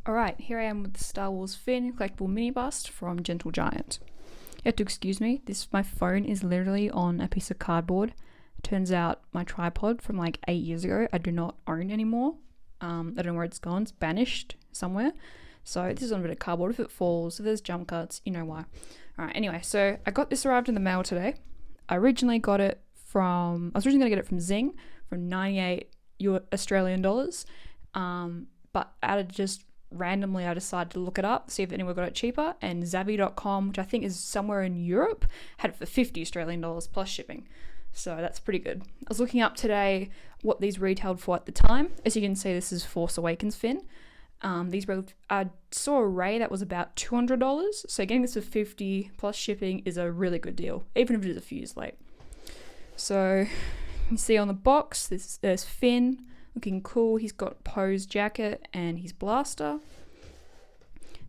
Alright, here I am with the Star Wars Finn collectible mini bust from Gentle Giant. You have to excuse me, my phone is literally on a piece of cardboard. It turns out my tripod from like 8 years ago I do not own anymore. I don't know where it's gone, it's banished somewhere. So this is on a bit of cardboard. If it falls, if there's jump cuts, you know why. Alright, anyway, so I got this arrived in the mail today. I was originally going to get it from Zing for 98 Australian dollars. But randomly I decided to look it up, see if anyone got it cheaper, and Zavvi.com, which I think is somewhere in Europe, had it for 50 Australian dollars plus shipping. So that's pretty good. I was looking up today what these retailed for at the time. As you can see, this is Force Awakens Finn. I saw a Ray that was about $200, so getting this for 50 plus shipping is a really good deal, even if it is a few years late. So you can see on the box, there's Finn, looking cool. He's got Poe's jacket and his blaster.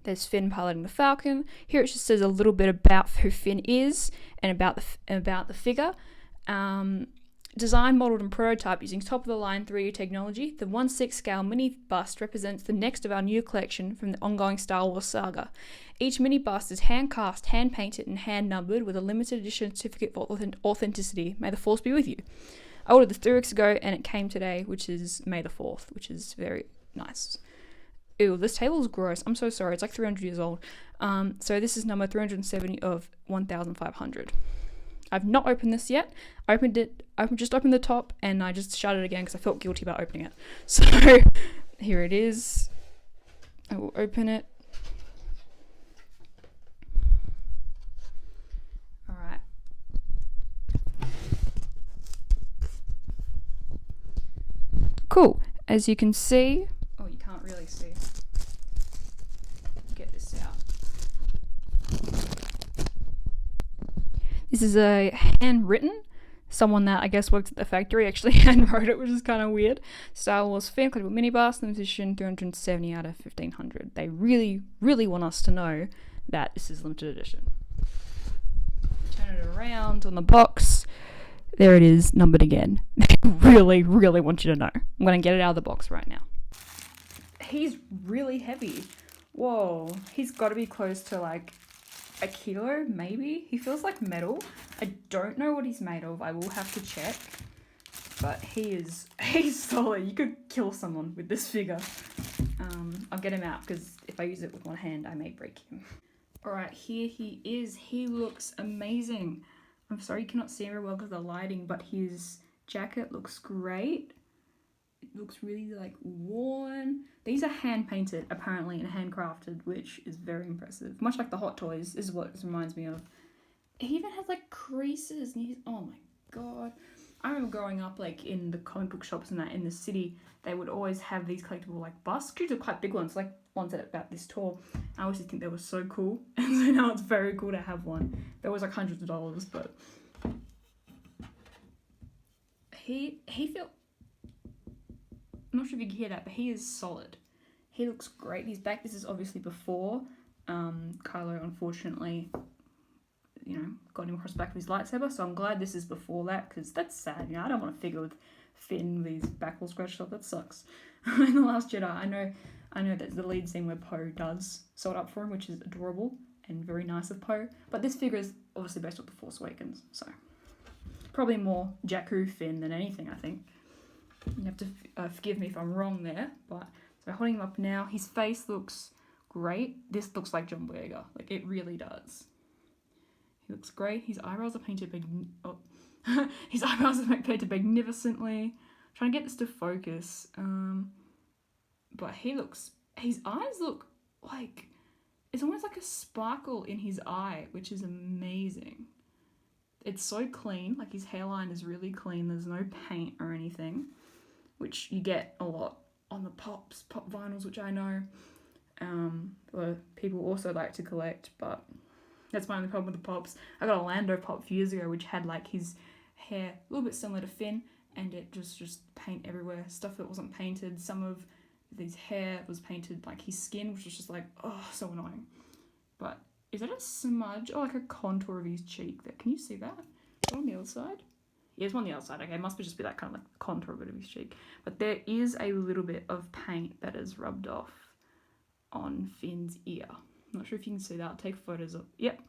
There's Finn piloting the Falcon. Here it just says a little bit about who Finn is and about the figure. Designed, modelled and prototyped using top-of-the-line 3D technology, the 1/6 scale mini bust represents the next of our new collection from the ongoing Star Wars saga. Each mini bust is hand-cast, hand-painted and hand-numbered with a limited edition certificate for authenticity. May the Force be with you. I ordered this 3 weeks ago and it came today, which is May the 4th, which is very nice. Ew, this table is gross. I'm so sorry. It's like 300 years old. So this is number 370 of 1,500. I've not opened this yet. I just opened the top and I just shut it again because I felt guilty about opening it. So here it is. I will open it. All right. Cool. As you can see, oh, you can't really see. Get this out. This is a handwritten. Someone that I guess works at the factory actually handwrote it, which is kind of weird. Star Wars Finn collectible mini bust, limited edition, 370 out of 1,500. They really, really want us to know that this is limited edition. Turn it around on the box. There it is, numbered again. They really, really want you to know. I'm going to get it out of the box right now. He's really heavy. Whoa, he's got to be close to like a kilo, maybe. He feels like metal. I don't know what he's made of. I will have to check. But he's solid. You could kill someone with this figure. I'll get him out because if I use it with one hand, I may break him. Alright, here he is. He looks amazing. I'm sorry you cannot see him very well because of the lighting, but his jacket looks great. It looks really like worn. These are hand painted apparently and handcrafted, which is very impressive. Much like the Hot Toys is what this reminds me of. He even has like creases and oh my god. I remember growing up like in the comic book shops and that in the city, they would always have these collectible like busts. These are quite big ones, like ones that are about this tall. I always think they were so cool. And so now it's very cool to have one. They're always like hundreds of dollars, but he felt, I'm not sure if you can hear that, but he is solid. He looks great. He's back. This is obviously before Kylo, unfortunately, got him across the back of his lightsaber. So I'm glad this is before that because that's sad. I don't want to figure with Finn with his back all scratched up. That sucks. In The Last Jedi, I know that's the lead scene where Poe does sew it up for him, which is adorable and very nice of Poe. But this figure is obviously based off The Force Awakens, so probably more Jakku Finn than anything, I think. You have to forgive me if I'm wrong there, but so holding him up now, his face looks great. This looks like John Boyega, like it really does. He looks great. His eyebrows are painted his eyebrows are painted magnificently. I'm trying to get this to focus, but his eyes look like it's almost like a sparkle in his eye, which is amazing. It's so clean, like his hairline is really clean. There's no paint or anything, which you get a lot on the pop vinyls, which I know people also like to collect, but that's my only problem with the pops. I got a Lando pop a few years ago, which had like his hair a little bit similar to Finn, and it just paint everywhere. Stuff that wasn't painted. Some of his hair was painted like his skin, which was just like, oh, so annoying. But is that a smudge or like a contour of his cheek there? Can you see that? Is it on the other side? Yeah, it's on the other side. Okay, it must just be that kind of like contour bit of his cheek. But there is a little bit of paint that is rubbed off on Finn's ear. I'm not sure if you can see that. I'll take photos of. Yep.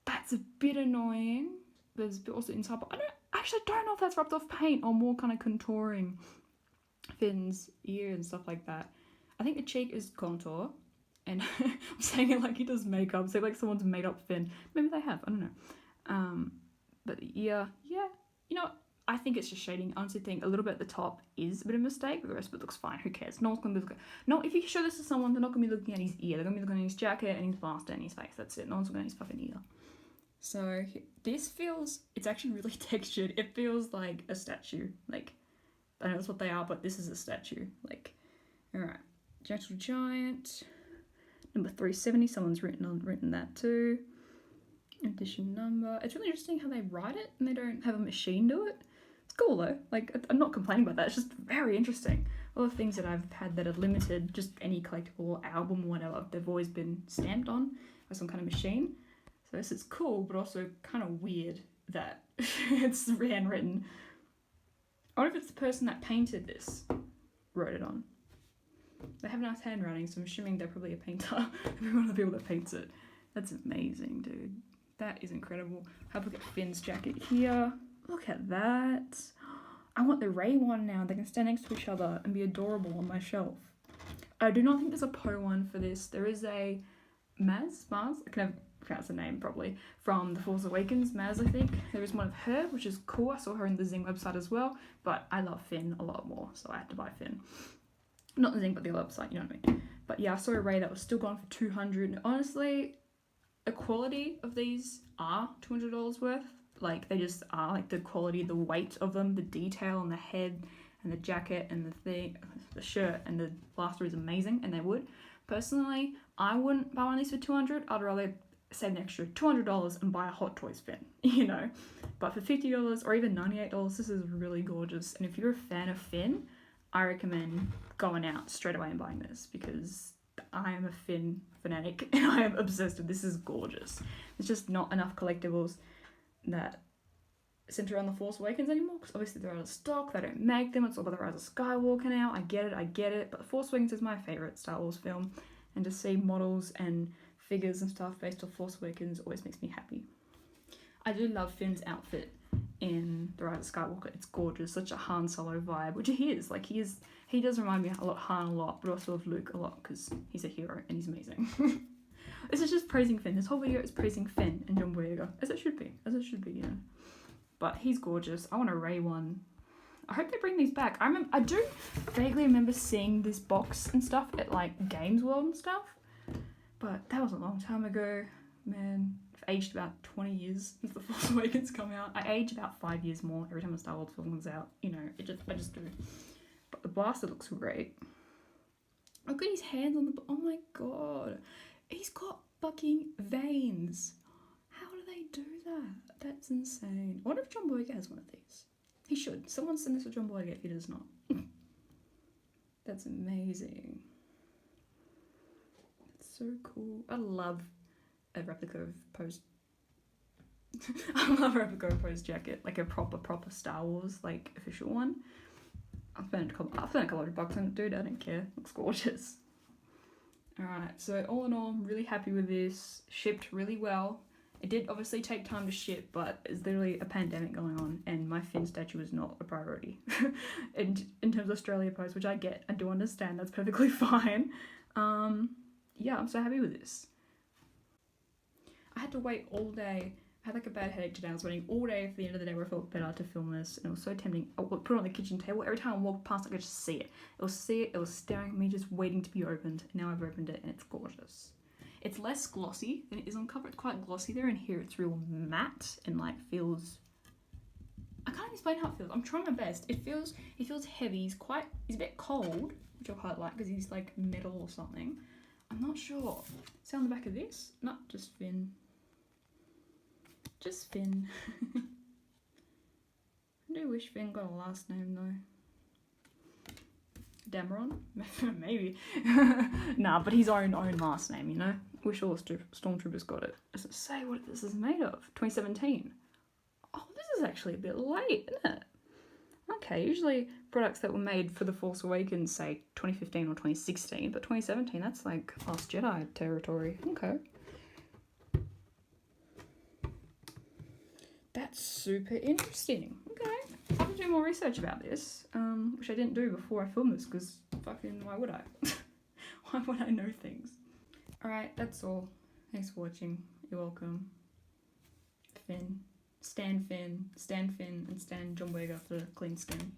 That's a bit annoying. There's also inside, but I don't know if that's rubbed off paint or more kind of contouring Finn's ear and stuff like that. I think the cheek is contour, and I'm saying it like he does makeup, so like someone's made up Finn. Maybe they have, I don't know. But the ear, yeah, you know, I think it's just shading. I honestly think a little bit at the top is a bit of a mistake, but the rest of it looks fine. Who cares? No one's gonna be looking. No, if you show this to someone, they're not gonna be looking at his ear. They're gonna be looking at his jacket and his blaster and his face. That's it. No one's looking at his fucking ear. So this feels, it's actually really textured. It feels like a statue. Like, I know that's what they are, but this is a statue. Like, all right, Gentle Giant, number 370. Someone's written that too. Edition number. It's really interesting how they write it and they don't have a machine do it. It's cool though. Like, I'm not complaining about that. It's just very interesting. All the things that I've had that are limited, just any collectible album or whatever, they've always been stamped on by some kind of machine. So this is cool, but also kind of weird that it's handwritten. I wonder if it's the person that painted this wrote it on. They have nice handwriting, so I'm assuming they're probably a painter. Every one of the people that paints it. That's amazing, dude. That is incredible. Have a look at Finn's jacket here. Look at that. I want the Ray one now. They can stand next to each other and be adorable on my shelf. I do not think there's a Poe one for this. There is a Maz? I can have pronounce the name probably, from The Force Awakens, Maz, I think. There is one of her, which is cool. I saw her in the Zing website as well, but I love Finn a lot more, so I had to buy Finn. Not the Zing, but the website, you know what I mean. But yeah, I saw a Ray that was still gone for $200, and honestly, the quality of these are $200 worth. Like, they just are, like, the quality, the weight of them, the detail on the head, and the jacket, and the shirt, and the blaster is amazing, and they would. Personally, I wouldn't buy one of these for $200. I'd rather save an extra $200 and buy a Hot Toys Finn, you know. But for $50 or even $98, this is really gorgeous. And if you're a fan of Finn, I recommend going out straight away and buying this, because I am a Finn fanatic and I am obsessed with this. This is gorgeous. There's just not enough collectibles that center around The Force Awakens anymore, because obviously they're out of stock, they don't make them, it's all about the Rise of Skywalker now. I get it, but The Force Awakens is my favourite Star Wars film, and to see models and figures and stuff based off Force Awakens always makes me happy. I do love Finn's outfit in The Rise of Skywalker. It's gorgeous, such a Han Solo vibe, which he is. Like, he does remind me a lot of Han a lot, but also of Luke a lot, because he's a hero and he's amazing. This is just praising Finn. This whole video is praising Finn and John Boyega, as it should be, you know. But he's gorgeous. I want a Ray one. I hope they bring these back. I do vaguely remember seeing this box and stuff at like Games World and stuff, but that was a long time ago. Man, I've aged about 20 years since The Force Awakens come out. I age about 5 years more every time a Star Wars film comes out. You know, I just do. But the blaster looks great. Look at his hands on the. Oh my god, he's got fucking veins. How do they do that? That's insane. I wonder if John Boyega has one of these. He should. Someone send this to John Boyega if he does not. That's amazing. That's so cool. I love a replica of Poe's. I love a replica of Poe's jacket, like a proper Star Wars, like official one. I've spent a couple $100 on it, dude. I don't care. Looks gorgeous. Alright, so all in all, I'm really happy with this. Shipped really well. It did obviously take time to ship, but it's literally a pandemic going on, and my Finn statue is not a priority. in terms of Australia Post, which I get, I do understand, that's perfectly fine. Yeah, I'm so happy with this. I had to wait all day. I had like a bad headache today. I was waiting all day for the end of the day where I felt better to film this, and it was so tempting. I would put it on the kitchen table. Every time I walked past, I could just see it. It was staring at me, just waiting to be opened. And now I've opened it, and it's gorgeous. It's less glossy than it is on cover. It's quite glossy there, and here it's real matte and like feels. I can't explain how it feels. I'm trying my best. It feels heavy. He's a bit cold, which I quite like because he's like metal or something. I'm not sure. See on the back of this? No, just Finn. Just Finn. I do wish Finn got a last name though. Dameron? Maybe. Nah, but his own last name, you know? Wish all the stormtroopers got it. Does it say what this is made of? 2017. Oh, this is actually a bit late, isn't it? Okay, usually products that were made for The Force Awakens say 2015 or 2016, but 2017, that's like Last Jedi territory. Okay. That's super interesting. Okay. I have to do more research about this, which I didn't do before I filmed this, because fucking why would I? Why would I know things? Alright, that's all. Thanks for watching. You're welcome. Finn. Stan Finn, and Stan John Boyega for clean skin.